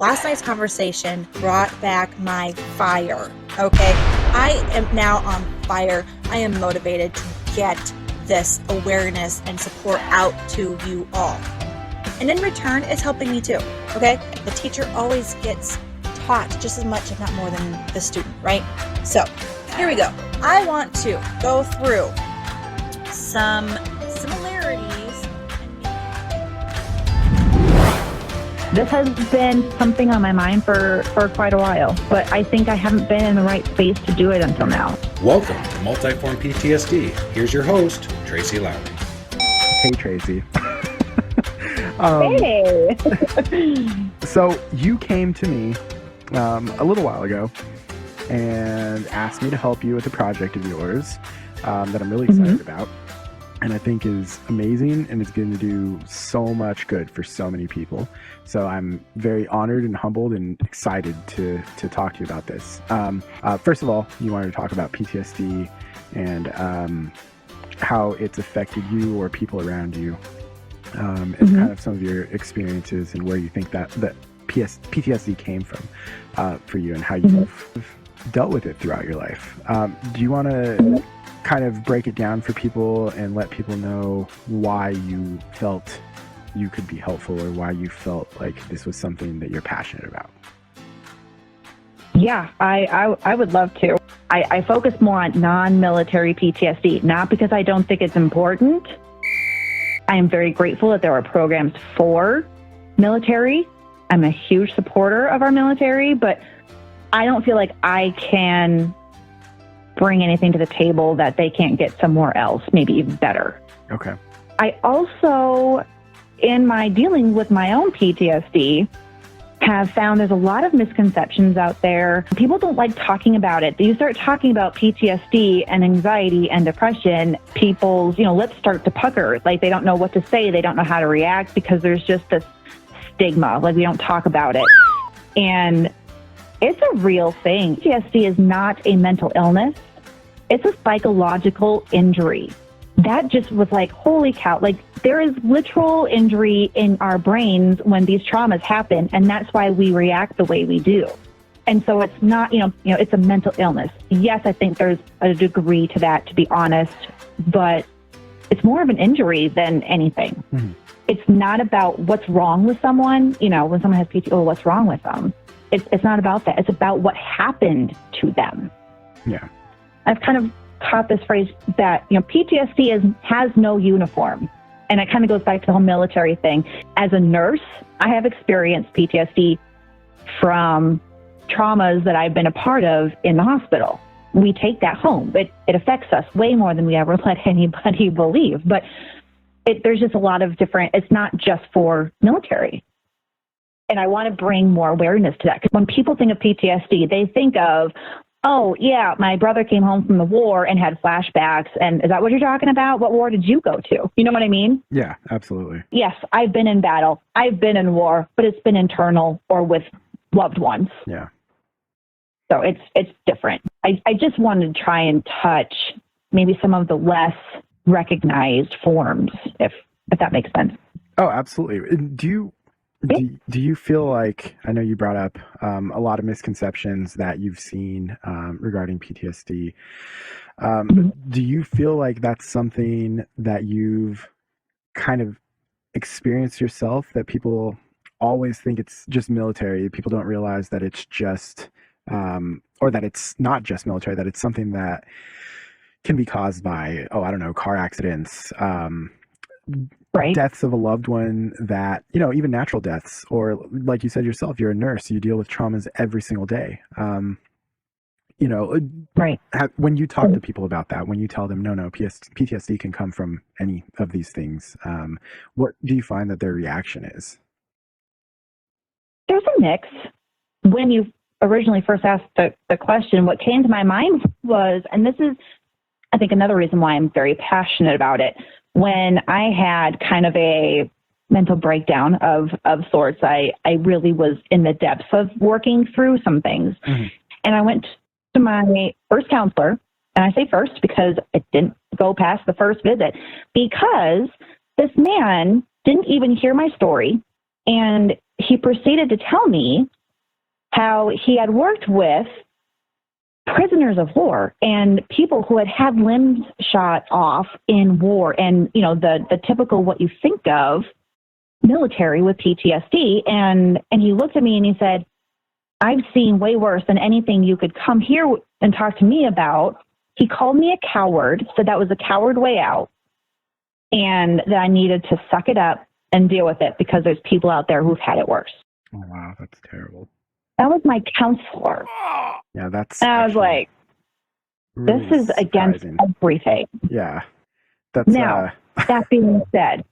Last night's conversation brought back my fire, okay? I am now on fire. I am motivated to get this awareness and support out to you all. And in return, it's helping me too, okay? The teacher always gets taught just as much, if not more, than the student, right? So here we go. I want to go through some similarities. This has been something on my mind for quite a while, but I think I haven't been in the right space to do it until now. Welcome to Multiform PTSD. Here's your host, Tracy Lowry. Hey, Tracy. Hey! So you came to me a little while ago and asked me to help you with a project of yours that I'm really excited about, and I think is amazing, and it's going to do so much good for so many people. So I'm very honored and humbled and excited to talk to you about this. First of all, you wanted to talk about PTSD and how it's affected you or people around you, and kind of some of your experiences and where you think that PTSD came from for you and how you've dealt with it throughout your life. Do you want to kind of break it down for people and let people know why you felt you could be helpful or why you felt like this was something that you're passionate about? Yeah, I would love to. I focus more on non-military PTSD, not because I don't think it's important. I am very grateful that there are programs for military. I'm a huge supporter of our military, but I don't feel like I can bring anything to the table that they can't get somewhere else, maybe even better. Okay. I also, in my dealing with my own PTSD, have found there's a lot of misconceptions out there. People don't like talking about it. You start talking about PTSD and anxiety and depression, people's, lips start to pucker. Like they don't know what to say. They don't know how to react because there's just this stigma. Like we don't talk about it. And it's a real thing. PTSD is not a mental illness. It's a psychological injury. That just was like, holy cow. Like there is literal injury in our brains when these traumas happen. And that's why we react the way we do. And so it's not, it's a mental illness. Yes, I think there's a degree to that, to be honest, but it's more of an injury than anything. Mm-hmm. It's not about what's wrong with someone. When someone has PTSD, what's wrong with them? It's not about that. It's about what happened to them. Yeah. I've kind of taught this phrase that, PTSD has no uniform. And it kind of goes back to the whole military thing. As a nurse, I have experienced PTSD from traumas that I've been a part of in the hospital. We take that home. It affects us way more than we ever let anybody believe. But there's just a lot of different, it's not just for military. And I want to bring more awareness to that. Because when people think of PTSD, they think of, oh, yeah, my brother came home from the war and had flashbacks. And is that what you're talking about? What war did you go to? You know what I mean? Yeah, absolutely. Yes, I've been in battle. I've been in war, but it's been internal or with loved ones. Yeah. So it's different. I just wanted to try and touch maybe some of the less recognized forms, if that makes sense. Oh, absolutely. Do you feel like, I know you brought up a lot of misconceptions that you've seen regarding PTSD. Do you feel like that's something that you've kind of experienced yourself, that people always think it's just military? People don't realize that it's just, or that it's not just military, that it's something that can be caused by, car accidents, right, deaths of a loved one, that, even natural deaths, or like you said yourself, you're a nurse, you deal with traumas every single day. Right. When you talk to people about that, when you tell them, no, PTSD can come from any of these things, what do you find that their reaction is? There's a mix. When you originally first asked the question, what came to my mind was, and this is, I think, another reason why I'm very passionate about it. When I had kind of a mental breakdown of sorts, I really was in the depths of working through some things. Mm-hmm. And I went to my first counselor, and I say first because it didn't go past the first visit, because this man didn't even hear my story. And he proceeded to tell me how he had worked with prisoners of war and people who had had limbs shot off in war, and, you know, the typical what you think of military with PTSD. And he looked at me and he said, I've seen way worse than anything you could come here and talk to me about. He called me a coward, said that was a coward way out, and that I needed to suck it up and deal with it because there's people out there who've had it worse. Oh, wow, that's terrible. That was my counselor. Yeah, that's. And I was like, really this is against everything. Yeah. That's now, that being said,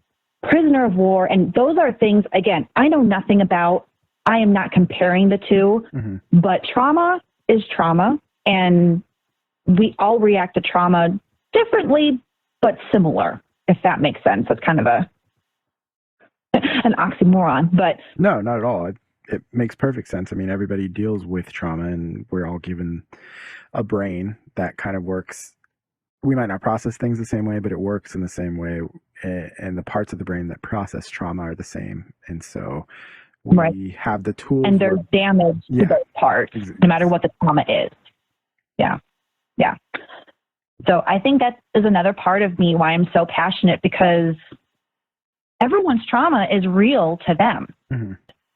prisoner of war, and those are things, again, I know nothing about. I am not comparing the two, but trauma is trauma, and we all react to trauma differently, but similar, if that makes sense. That's kind of an oxymoron, but no, not at all. It makes perfect sense. I mean, everybody deals with trauma, and we're all given a brain that kind of works. We might not process things the same way, but it works in the same way, and the parts of the brain that process trauma are the same. And so we have the tools. And there's damage to those parts, no matter what the trauma is. Yeah. Yeah. So I think that is another part of me why I'm so passionate, because everyone's trauma is real to them.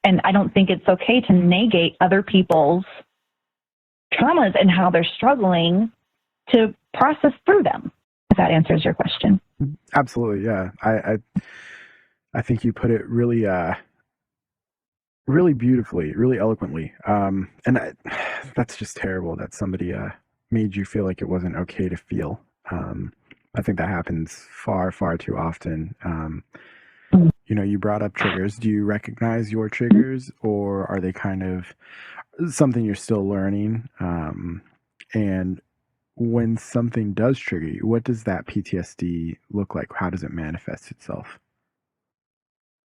And I don't think it's okay to negate other people's traumas and how they're struggling to process through them, if that answers your question. Absolutely. Yeah. I think you put it really, really beautifully, really eloquently. That's just terrible that somebody made you feel like it wasn't okay to feel. I think that happens far, far too often. You know, you brought up triggers. Do you recognize your triggers, or are they kind of something you're still learning? And when something does trigger you, what does that PTSD look like? How does it manifest itself?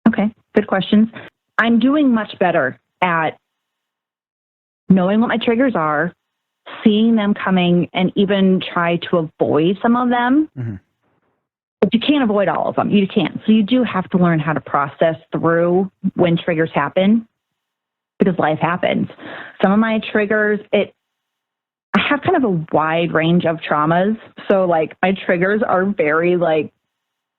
Okay, good questions. I'm doing much better at knowing what my triggers are, seeing them coming, and even try to avoid some of them. But you can't avoid all of them. You can't. So you do have to learn how to process through when triggers happen, because life happens. Some of my triggers, I have kind of a wide range of traumas. So like my triggers are very like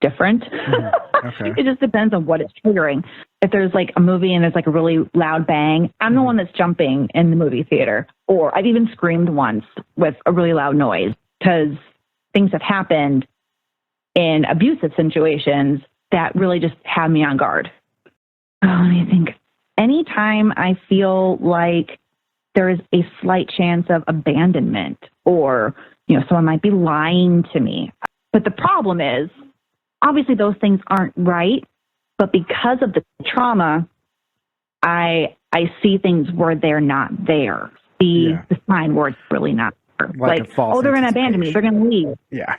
different. Okay. It just depends on what it's triggering. If there's like a movie and there's like a really loud bang, I'm the one that's jumping in the movie theater. Or I've even screamed once with a really loud noise, because things have happened in abusive situations that really just have me on guard. Let me think. Anytime I feel like there is a slight chance of abandonment, or, you know, someone might be lying to me. But the problem is, obviously those things aren't right, but because of the trauma, I see things where they're not there. The sign where it's really not there. Like oh, they're going to abandon me. They're going to leave. Yeah.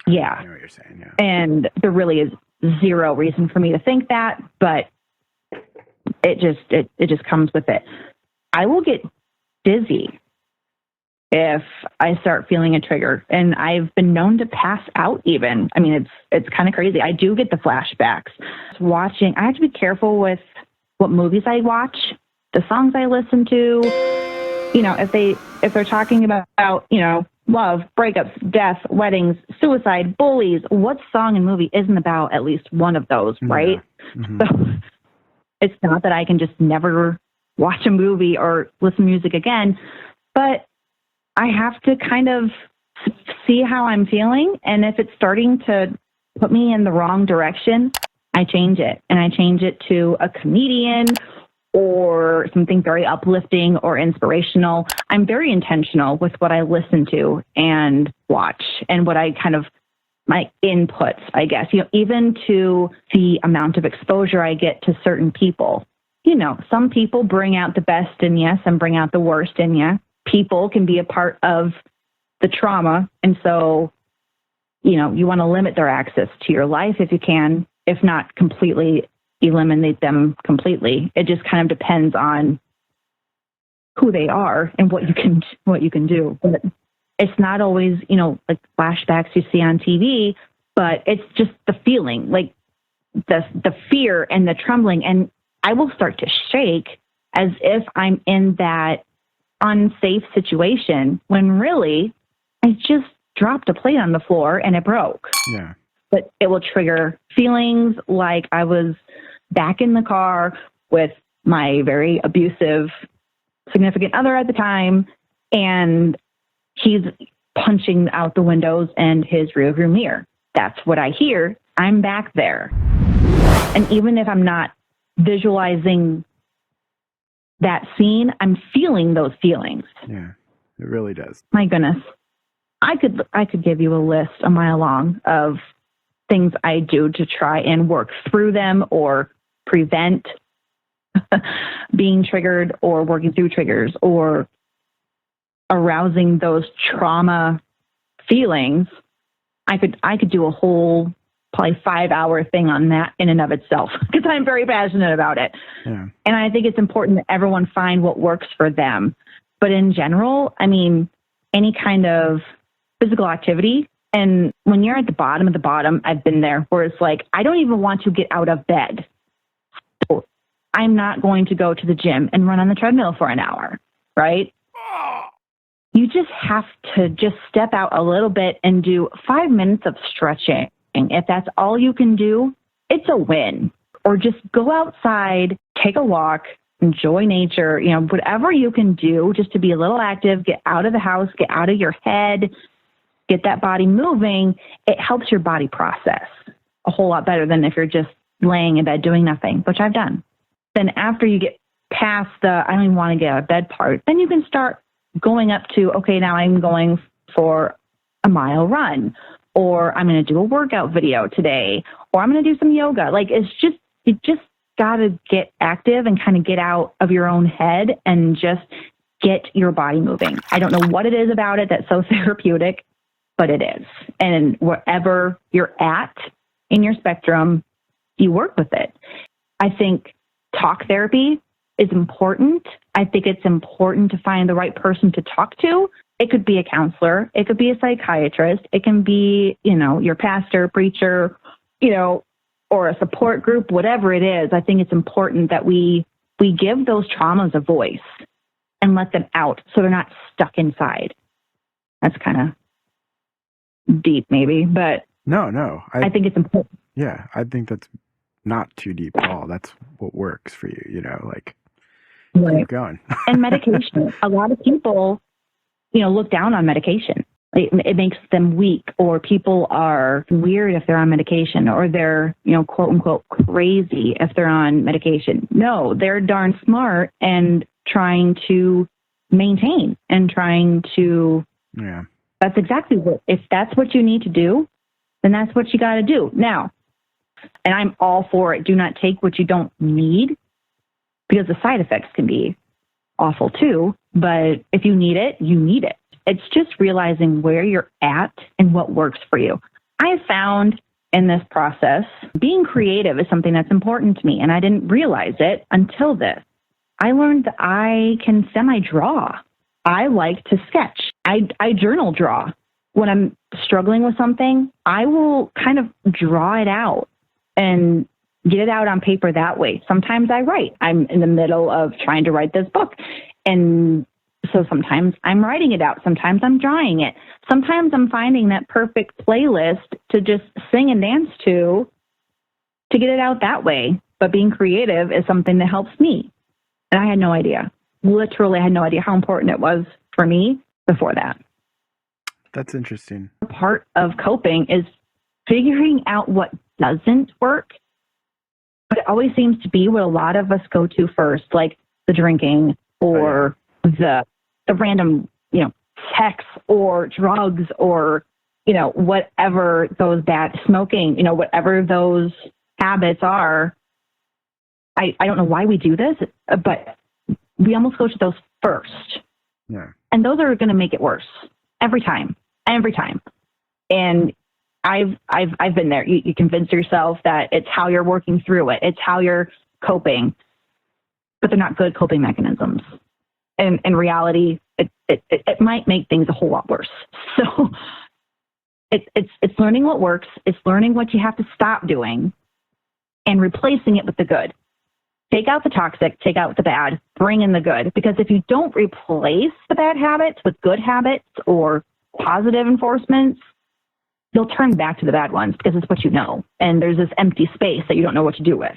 I know what you're saying. Yeah. And there really is zero reason for me to think that, but it just comes with it. I will get dizzy if I start feeling a trigger, and I've been known to pass out even. I mean, it's kind of crazy. I do get the flashbacks. I have to be careful with what movies I watch, the songs I listen to. You know, if they're talking about, you know, love, breakups, death, weddings, suicide, bullies, what song and movie isn't about at least one of those, right? So it's not that I can just never watch a movie or listen to music again, but I have to kind of see how I'm feeling. And if it's starting to put me in the wrong direction, I change it. And I change it to a comedian or something very uplifting or inspirational. I'm very intentional with what I listen to and watch, and what I kind of, my inputs, I guess, you know, even to the amount of exposure I get to certain people. You know, some people bring out the best in you, some bring out the worst in you. People can be a part of the trauma. And so, you know, you want to limit their access to your life if you can, if not completely eliminate them completely. It just kind of depends on who they are and what you can do. But it's not always, you know, like flashbacks you see on TV, but it's just the feeling, like the fear and the trembling. And I will start to shake as if I'm in that unsafe situation when really I just dropped a plate on the floor and it broke. Yeah. But it will trigger feelings like I was back in the car with my very abusive significant other at the time, and he's punching out the windows and his rearview mirror. That's what I hear. I'm back there. And even if I'm not visualizing that scene, I'm feeling those feelings. Yeah, it really does. My goodness. I could give you a list a mile long of things I do to try and work through them or prevent being triggered or working through triggers or arousing those trauma feelings. I could do a whole probably 5-hour thing on that in and of itself because I'm very passionate about it. Yeah. And I think it's important that everyone find what works for them. But in general, I mean, any kind of physical activity. And when you're at the bottom of the bottom, I've been there where it's like, I don't even want to get out of bed. So I'm not going to go to the gym and run on the treadmill for an hour, right? You just have to just step out a little bit and do 5 minutes of stretching. If that's all you can do, it's a win. Or just go outside, take a walk, enjoy nature, whatever you can do just to be a little active, get out of the house, get out of your head, get that body moving. It helps your body process a whole lot better than if you're just laying in bed doing nothing, which I've done. Then after you get past the I don't even want to get out of bed part, then you can start going up to, okay, now I'm going for a mile run, or I'm going to do a workout video today, or I'm going to do some yoga. Like you just got to get active and kind of get out of your own head and just get your body moving. I don't know what it is about it that's so therapeutic, but it is. And wherever you're at in your spectrum, you work with it. I think talk therapy is important. I think it's important to find the right person to talk to. It could be a counselor. It could be a psychiatrist. It can be, your pastor, preacher, or a support group, whatever it is. I think it's important that we give those traumas a voice and let them out so they're not stuck inside. That's kind of deep maybe, but no. I think it's important. Yeah, I think that's not too deep at all. That's what works for you, Right. Keep going. And medication. A lot of people, look down on medication. It makes them weak, or people are weird if they're on medication, or they're, quote unquote, crazy if they're on medication. No, they're darn smart and trying to maintain and trying to. Yeah. That's exactly if that's what you need to do, then that's what you got to do. Now, and I'm all for it. Do not take what you don't need, because the side effects can be awful too. But if you need it, you need it. It's just realizing where you're at and what works for you. I found in this process, being creative is something that's important to me, and I didn't realize it until this. I learned that I can semi-draw. I like to sketch. I journal draw. When I'm struggling with something, I will kind of draw it out and get it out on paper that way. Sometimes I write. I'm in the middle of trying to write this book. And so sometimes I'm writing it out. Sometimes I'm drawing it. Sometimes I'm finding that perfect playlist to just sing and dance to get it out that way. But being creative is something that helps me. And I had no idea. Literally, I had no idea how important it was for me before that. That's interesting. Part of coping is figuring out what doesn't work. But it always seems to be what a lot of us go to first, like the drinking or the random, sex or drugs or, whatever those bad smoking, whatever those habits are. I don't know why we do this, but we almost go to those first. Yeah. And those are going to make it worse every time. And I've been there. You convince yourself that it's how you're working through it. It's how you're coping, but they're not good coping mechanisms. And in reality, it might make things a whole lot worse. So it's learning what works. It's learning what you have to stop doing and replacing it with the good. take out the toxic, take out the bad, bring in the good. Because if you don't replace the bad habits with good habits or positive enforcements, you'll turn back to the bad ones because it's what you know. And there's this empty space that you don't know what to do with.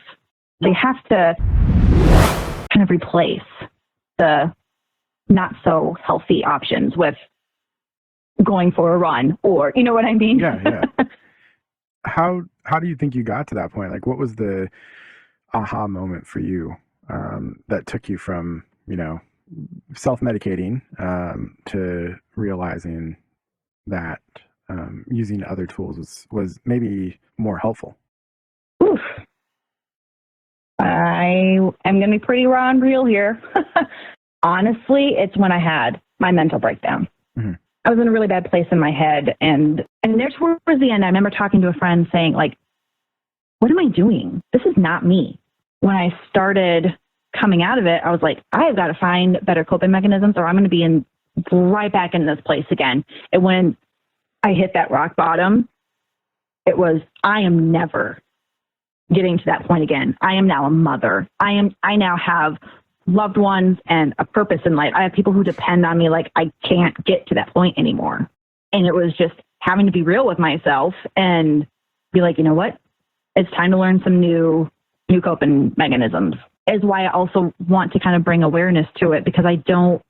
They have to kind of replace the not so healthy options with going for a run, or you know what I mean? Yeah. How do you think you got to that point? Like, what was the aha moment for you that took you from, self-medicating to realizing that using other tools was maybe more helpful? Oof. I am going to be pretty raw and real here. Honestly, it's when I had my mental breakdown. Mm-hmm. I was in a really bad place in my head. And there towards the end, I remember talking to a friend saying, like, what am I doing? This is not me. When I started coming out of it, I was like, I have got to find better coping mechanisms or I'm going to be right back in this place again. And when I hit that rock bottom, it was, I am never getting to that point again. I am now a mother. I now have loved ones and a purpose in life. I have people who depend on me. Like, I can't get to that point anymore. And it was just having to be real with myself and be like, you know what? It's time to learn some new coping mechanisms. Is why I also want to kind of bring awareness to it, because I don't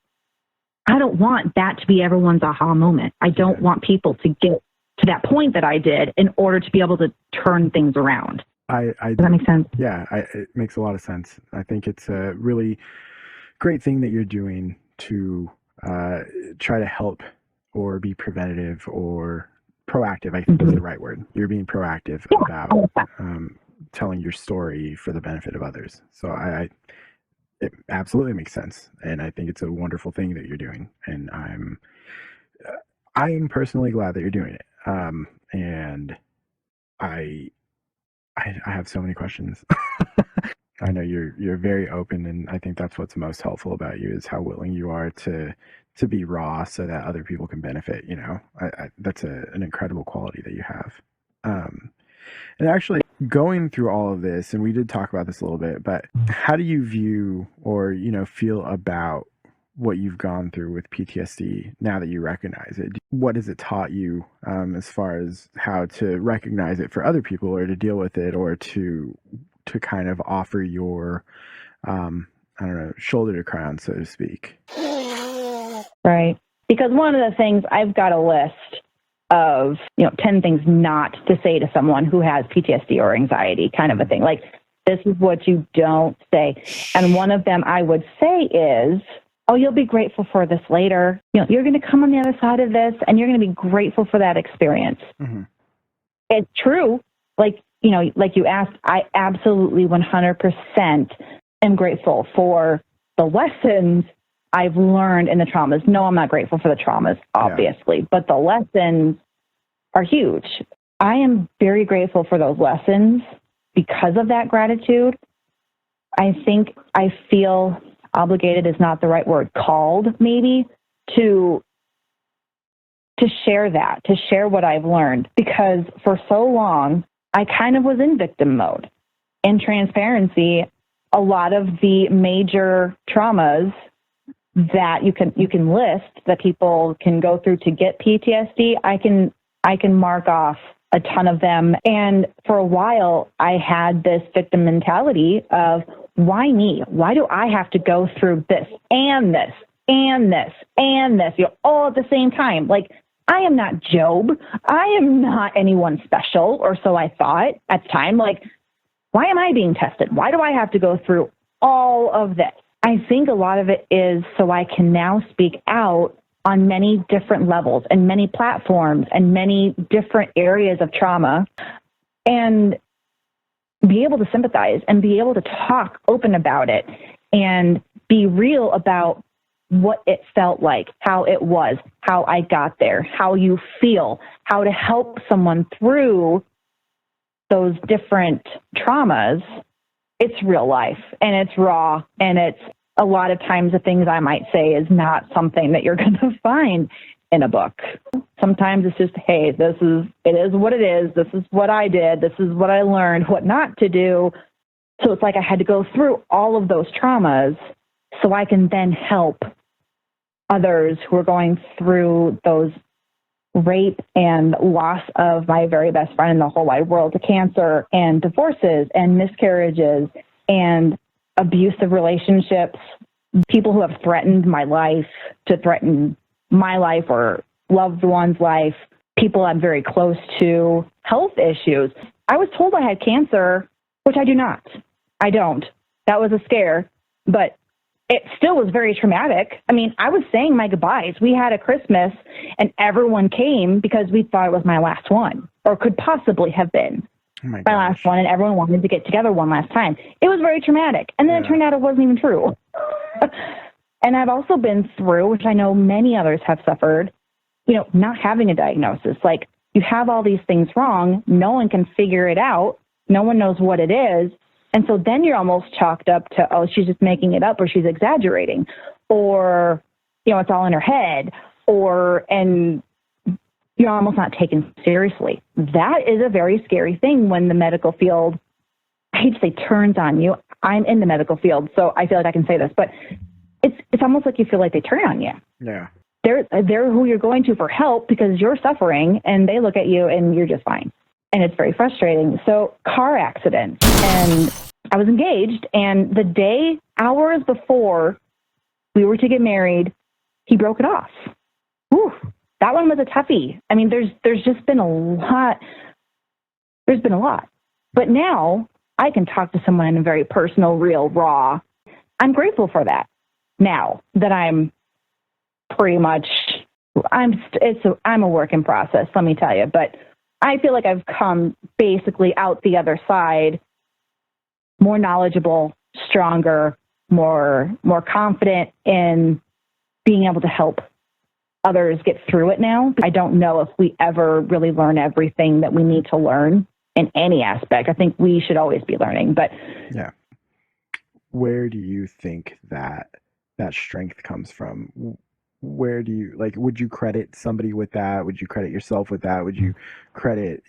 want that to be everyone's aha moment. I don't want people to get to that point that I did in order to be able to turn things around. Does that make sense? Yeah, it makes a lot of sense. I think it's a really great thing that you're doing to try to help or be preventative or proactive. I think is the right word. You're being proactive about telling your story for the benefit of others. So it absolutely makes sense. And I think it's a wonderful thing that you're doing. And I am personally glad that you're doing it. And I have so many questions. I know you're very open, and I think that's what's most helpful about you is how willing you are to be raw so that other people can benefit. That's an incredible quality that you have. And actually, going through all of this, and we did talk about this a little bit, but how do you view or feel about what you've gone through with PTSD now that you recognize it? What has it taught you as far as how to recognize it for other people, or to deal with it, or to kind of offer your, shoulder to cry on, so to speak? Right. Because one of the things, I've got a list of, 10 things not to say to someone who has PTSD or anxiety, kind of a thing. Like, this is what you don't say. And one of them I would say is, oh, you'll be grateful for this later. You're going to come on the other side of this and you're going to be grateful for that experience. Mm-hmm. It's true. Like you asked, I absolutely 100% am grateful for the lessons I've learned in the traumas. No, I'm not grateful for the traumas, obviously, but the lessons are huge. I am very grateful for those lessons because of that gratitude. I think I feel obligated is not the right word, called maybe, to share that, to share what I've learned, because for so long, I kind of was in victim mode. In transparency, a lot of the major traumas that you can list that people can go through to get PTSD, I can mark off a ton of them. And for a while, I had this victim mentality of, why me? Why do I have to go through this and this and this and this, all at the same time? Like, I am not Job. I am not anyone special, or so I thought at the time. Like, why am I being tested? Why do I have to go through all of this? I think a lot of it is so I can now speak out on many different levels and many platforms and many different areas of trauma, and be able to sympathize and be able to talk open about it and be real about what it felt like, how it was, how I got there, how you feel, how to help someone through those different traumas. It's real life and it's raw, and it's a lot of times the things I might say is not something that you're going to find in a book. Sometimes it's just, hey, it is what it is. This is what I did. This is what I learned, what not to do. So it's like I had to go through all of those traumas so I can then help others who are going through those rape and loss of my very best friend in the whole wide world to cancer and divorces and miscarriages and abusive relationships, people who have threatened my life, to threaten my life or loved one's life, people I'm very close to, health issues. I was told I had cancer, which I do not. I don't. That was a scare, but it still was very traumatic. I mean, I was saying my goodbyes. We had a Christmas and everyone came because we thought it was my last one, or could possibly have been my last one, and everyone wanted to get together one last time. It was very traumatic. And then it turned out it wasn't even true. And I've also been through, which I know many others have suffered, not having a diagnosis. Like, you have all these things wrong. No one can figure it out. No one knows what it is. And so then you're almost chalked up to, oh, she's just making it up, or she's exaggerating, or, it's all in her head, and you're almost not taken seriously. That is a very scary thing when the medical field, I hate to say turns on you. I'm in the medical field, so I feel like I can say this, but it's almost like you feel like they turn on you. Yeah. They're who you're going to for help because you're suffering, and they look at you and you're just fine. And it's very frustrating. So car accident, and I was engaged, and the day, hours before we were to get married, he broke it off. Whew, that one was a toughie. I mean, there's just been a lot. There's been a lot. But now I can talk to someone in a very personal, real, raw. I'm grateful for that now that I'm pretty much, I'm a work in process, let me tell you. But I feel like I've come basically out the other side more knowledgeable, stronger, more confident in being able to help others get through it now. I don't know if we ever really learn everything that we need to learn in any aspect. I think we should always be learning, but yeah. Where do you think that strength comes from? Where do you, would you credit somebody with that? Would you credit yourself with that? Would you credit,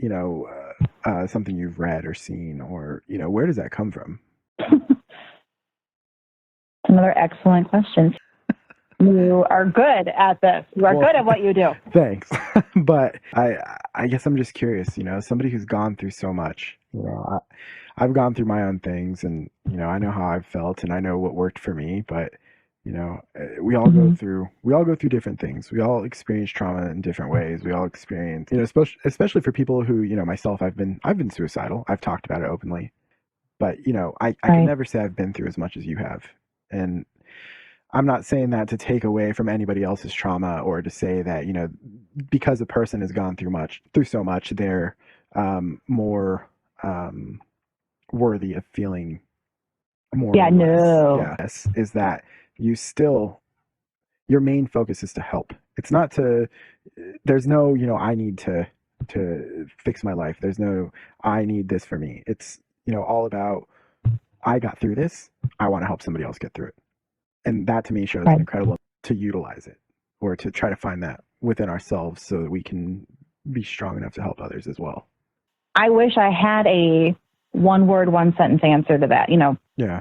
something you've read or seen, or, where does that come from? Another excellent question. You are good at this. You are good at what you do. Thanks. But I guess I'm just curious, somebody who's gone through so much, I've gone through my own things, and, I know how I've felt, and I know what worked for me, but we all go through different things. We all experience trauma in different ways. We all experience, especially for people who, myself, I've been suicidal. I've talked about it openly, but, I can never say I've been through as much as you have. And I'm not saying that to take away from anybody else's trauma, or to say that, because a person has gone through so much, they're more worthy of feeling more. Yeah, no. Yes, is that your main focus is to help. It's not there's no, I need to fix my life. There's no, I need this for me. It's, all about, I got through this. I want to help somebody else get through it. And that to me shows an incredible to utilize it, or to try to find that within ourselves so that we can be strong enough to help others as well. I wish I had a one word, one sentence answer to that.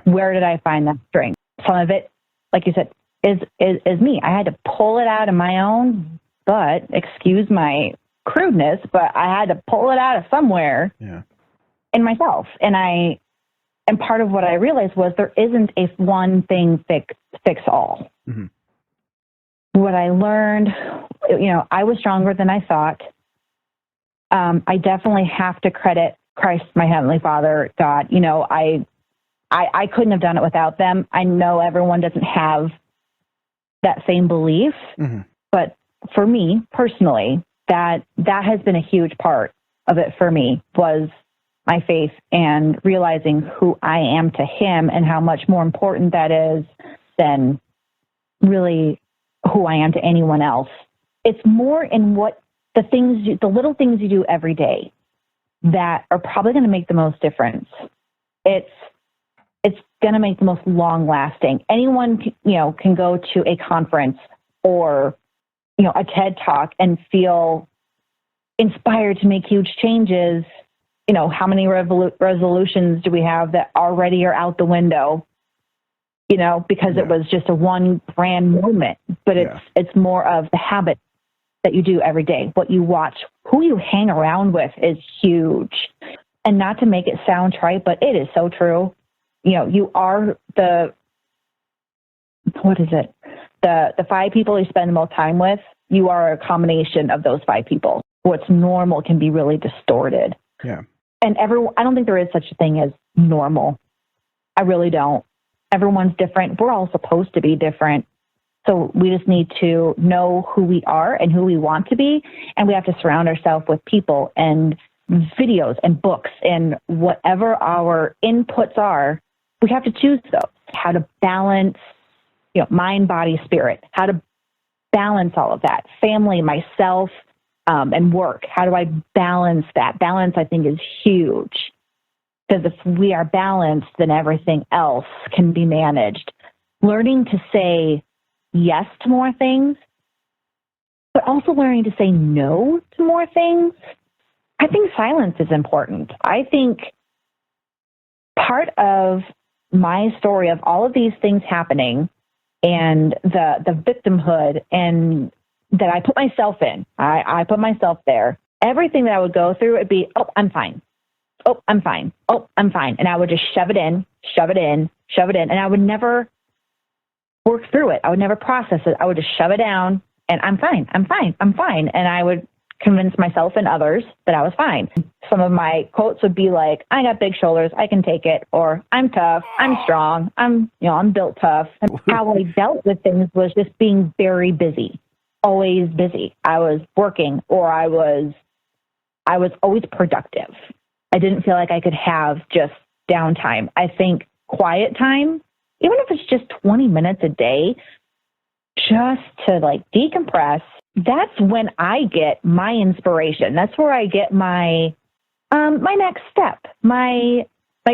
Where did I find that strength? Some of it, like you said, is me. I had to pull it out of my own butt, excuse my crudeness, but I had to pull it out of somewhere in myself. And part of what I realized was there isn't a one thing fix all. Mm-hmm. What I learned, I was stronger than I thought. I definitely have to credit Christ, my Heavenly Father, God. I couldn't have done it without them. I know everyone doesn't have that same belief, but for me personally, that has been a huge part of it for me, was my faith and realizing who I am to Him and how much more important that is than really who I am to anyone else. It's more in what the little things you do every day that are probably going to make the most difference. It's going to make the most long lasting. Anyone, can go to a conference or, a TED Talk and feel inspired to make huge changes how many resolutions do we have that already are out the window, because it was just a one grand moment, but it's more of the habit that you do every day, what you watch, who you hang around with is huge. And not to make it sound trite, but it is so true. You are the 5 people you spend the most time with, you are a combination of those 5 people. What's normal can be really distorted. Yeah. And I don't think there is such a thing as normal. I really don't. Everyone's different. We're all supposed to be different. So we just need to know who we are and who we want to be. And we have to surround ourselves with people and videos and books and whatever our inputs are. We have to choose those. How to balance, mind, body, spirit. How to balance all of that. Family, myself, and work. How do I balance that? Balance, I think, is huge. Because if we are balanced, then everything else can be managed. Learning to say yes to more things, but also learning to say no to more things. I think silence is important. I think part of my story of all of these things happening and the victimhood and that I put myself in, I put myself there. Everything that I would go through would be, oh, I'm fine. Oh, I'm fine. Oh, I'm fine. And I would just shove it in. And I would never work through it. I would never process it. I would just shove it down and I'm fine. And I would convince myself and others that I was fine. Some of my quotes would be like, I got big shoulders, I can take it, or I'm tough, I'm strong, I'm built tough. And how I dealt with things was just being very busy, always busy. I was working, or I was always productive. I didn't feel like I could have just downtime. I think quiet time, even if it's just 20 minutes a day, just to decompress, that's when I get my inspiration. That's where I get my next step. My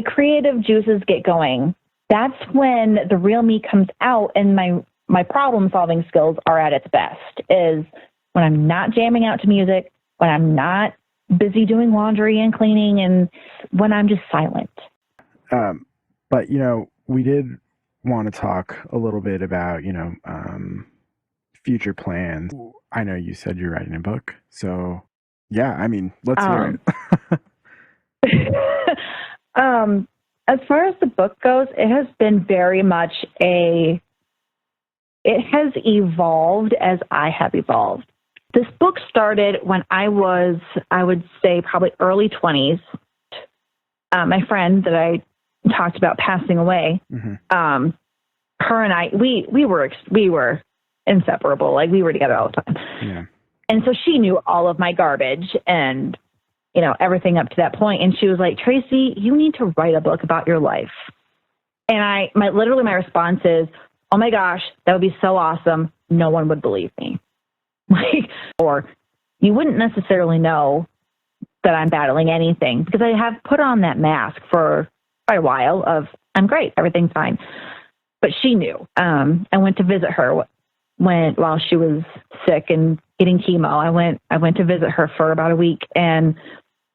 creative juices get going. That's when the real me comes out and my problem solving skills are at its best, is when I'm not jamming out to music, when I'm not busy doing laundry and cleaning, and when I'm just silent. But, we did want to talk a little bit about, future plans. I know you said you're writing a book, so yeah, let's hear it. As far as the book goes, it has been very much it has evolved as I have evolved. This book started when I was, I would say, probably early 20s. My friend that I talked about passing away, her and I, we were inseparable. We were together all the time. Yeah. And so she knew all of my garbage and, everything up to that point. And she was like, Tracy, you need to write a book about your life. And my response is, oh my gosh, that would be so awesome. No one would believe me. Or you wouldn't necessarily know that I'm battling anything, because I have put on that mask for quite a while of I'm great, everything's fine. But she knew. I went to visit her while she was sick and getting chemo. I went to visit her for about a week, and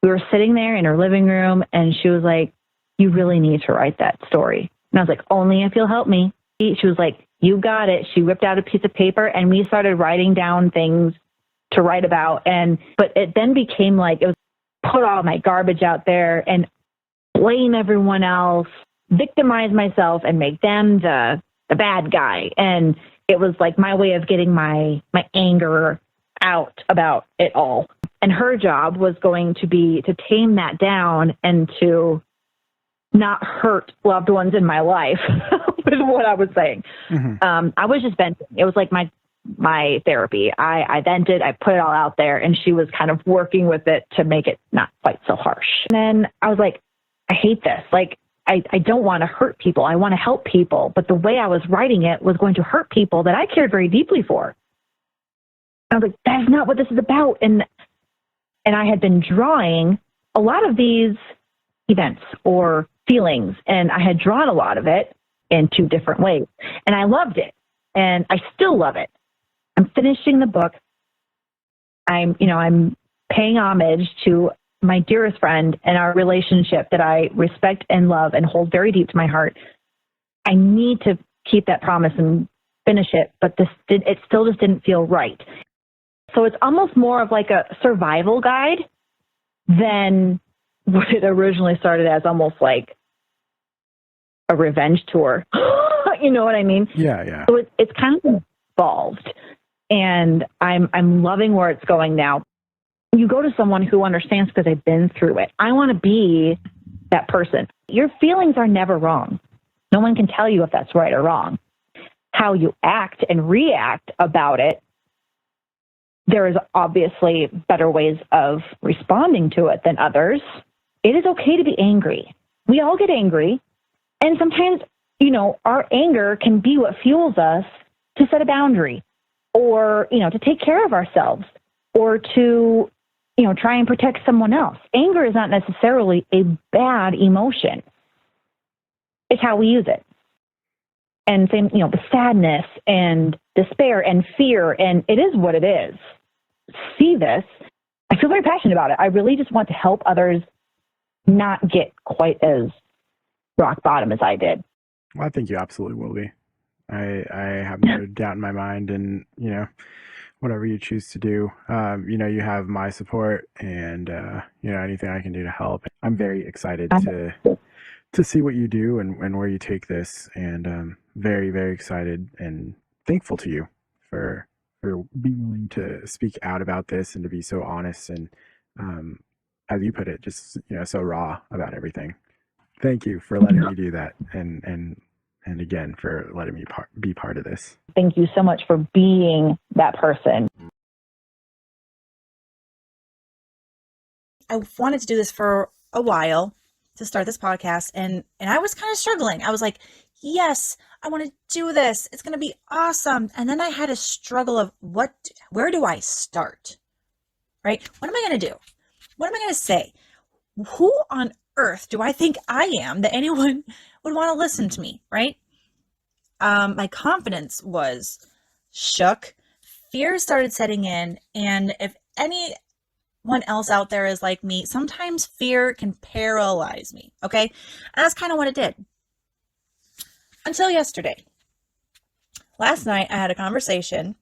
we were sitting there in her living room, and she was like, you really need to write that story. And I was like, only if you'll help me. She was like, you got it. She whipped out a piece of paper, and we started writing down things to write about. But it then became it was put all my garbage out there and blame everyone else, victimize myself, and make them the bad guy. And it was my way of getting my anger out about it all. And her job was going to be to tame that down and to not hurt loved ones in my life with what I was saying. Mm-hmm. I was just venting. It was my therapy. I vented, I put it all out there, and she was kind of working with it to make it not quite so harsh. And then I was like, I hate this. I don't want to hurt people. I want to help people. But the way I was writing it was going to hurt people that I cared very deeply for. I was like, that's not what this is about. And I had been drawing a lot of these events or feelings, and I had drawn a lot of it in 2 different ways. And I loved it. And I still love it. I'm finishing the book. I'm paying homage to my dearest friend and our relationship that I respect and love and hold very deep to my heart. I need to keep that promise and finish it, but it still just didn't feel right. So it's almost more of like a survival guide than what it originally started as, almost like a revenge tour. You know what I mean? Yeah. So it's kind of evolved, and I'm loving where it's going now. You go to someone who understands because they've been through it. I want to be that person. Your feelings are never wrong. No one can tell you if that's right or wrong. How you act and react about it, there is obviously better ways of responding to it than others. It is okay to be angry. We all get angry. And sometimes, our anger can be what fuels us to set a boundary or, to take care of ourselves or to, try and protect someone else. Anger is not necessarily a bad emotion. It's how we use it. And same, the sadness and despair and fear, and it is what it is. See this. I feel very passionate about it. I really just want to help others not get quite as rock bottom as I did. Well, I think you absolutely will be. I have no doubt in my mind, and whatever you choose to do, you have my support, and anything I can do to help. I'm very excited to see what you do and where you take this, and very, very excited and thankful to you for being willing to speak out about this and to be so honest and, as you put it, just so raw about everything. Thank you for letting me do that, and again for letting me be part of this. Thank you so much for being that person. I wanted to do this for a while, to start this podcast, and I was kind of struggling. I was like, yes, I want to do this. It's going to be awesome. And then I had a struggle of where do I start? Right? What am I going to do? What am I going to say? Who on earth do I think I am that anyone would want to listen to me? Right? My confidence was shook. Fear started setting in. And if anyone else out there is like me, sometimes fear can paralyze me. Okay. And that's kind of what it did. Until yesterday. Last night, I had a conversation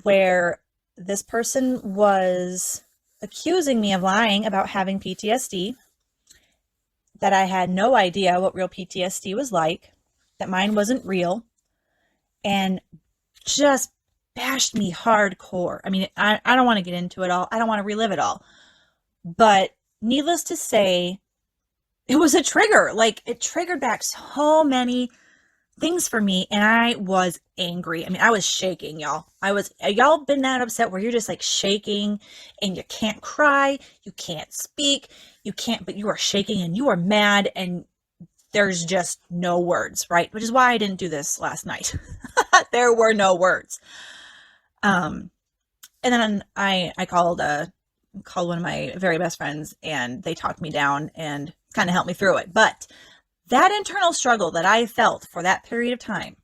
where this person was accusing me of lying about having PTSD, that I had no idea what real PTSD was like, that mine wasn't real, and just bashed me hardcore. I mean, I don't want to get into it all. I don't want to relive it all. But needless to say, it was a trigger. Like, it triggered back so many things for me, and I was angry. I mean, I was shaking, y'all. Y'all been that upset where you're just like shaking and you can't cry, you can't speak, but you are shaking and you are mad and there's just no words, right? Which is why I didn't do this last night. There were no words. And then I called one of my very best friends, and they talked me down and kind of helped me through it. But that internal struggle that I felt for that period of time,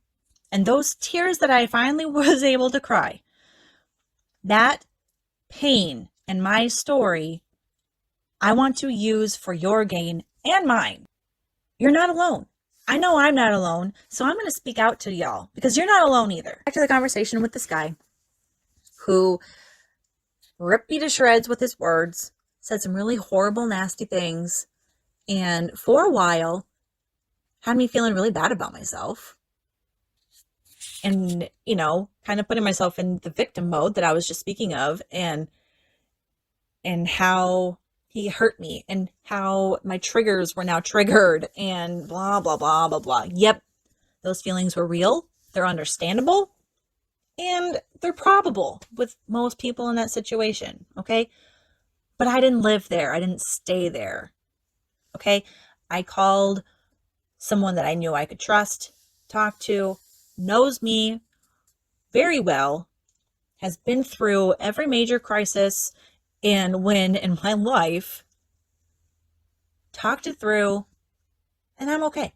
and those tears that I finally was able to cry, that pain and my story, I want to use for your gain and mine. You're not alone. I know I'm not alone, so I'm going to speak out to y'all because you're not alone either. Back to the conversation with this guy who ripped me to shreds with his words, said some really horrible, nasty things, and for a while had me feeling really bad about myself. And, kind of putting myself in the victim mode that I was just speaking of, and how he hurt me and how my triggers were now triggered and blah, blah, blah, blah, blah. Yep, those feelings were real. They're understandable. And they're probable with most people in that situation, okay? But I didn't live there. I didn't stay there, okay? I called someone that I knew I could trust, talk to, knows me very well, has been through every major crisis and win in my life, talked it through, and I'm okay.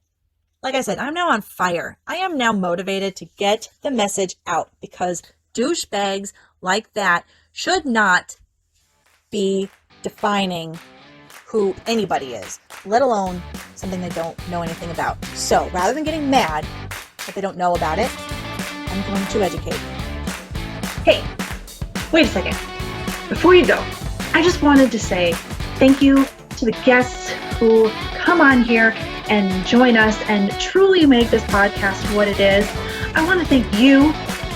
Like I said, I'm now on fire. I am now motivated to get the message out because douchebags like that should not be defining who anybody is, let alone something they don't know anything about. So rather than getting mad that they don't know about it, I'm going to educate. Hey, wait a second. Before you go, I just wanted to say thank you to the guests who come on here and join us and truly make this podcast what it is. I want to thank you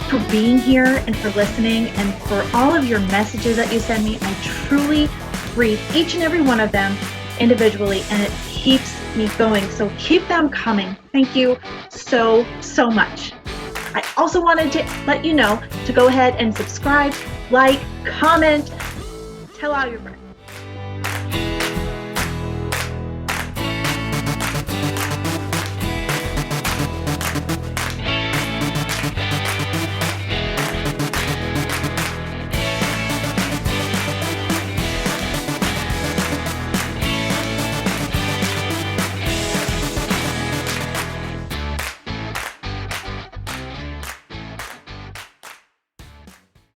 for being here and for listening and for all of your messages that you send me. I truly read each and every one of them individually, and it keeps me going. So keep them coming. Thank you so, so much. I also wanted to let you know to go ahead and subscribe, like, comment, tell all your friends.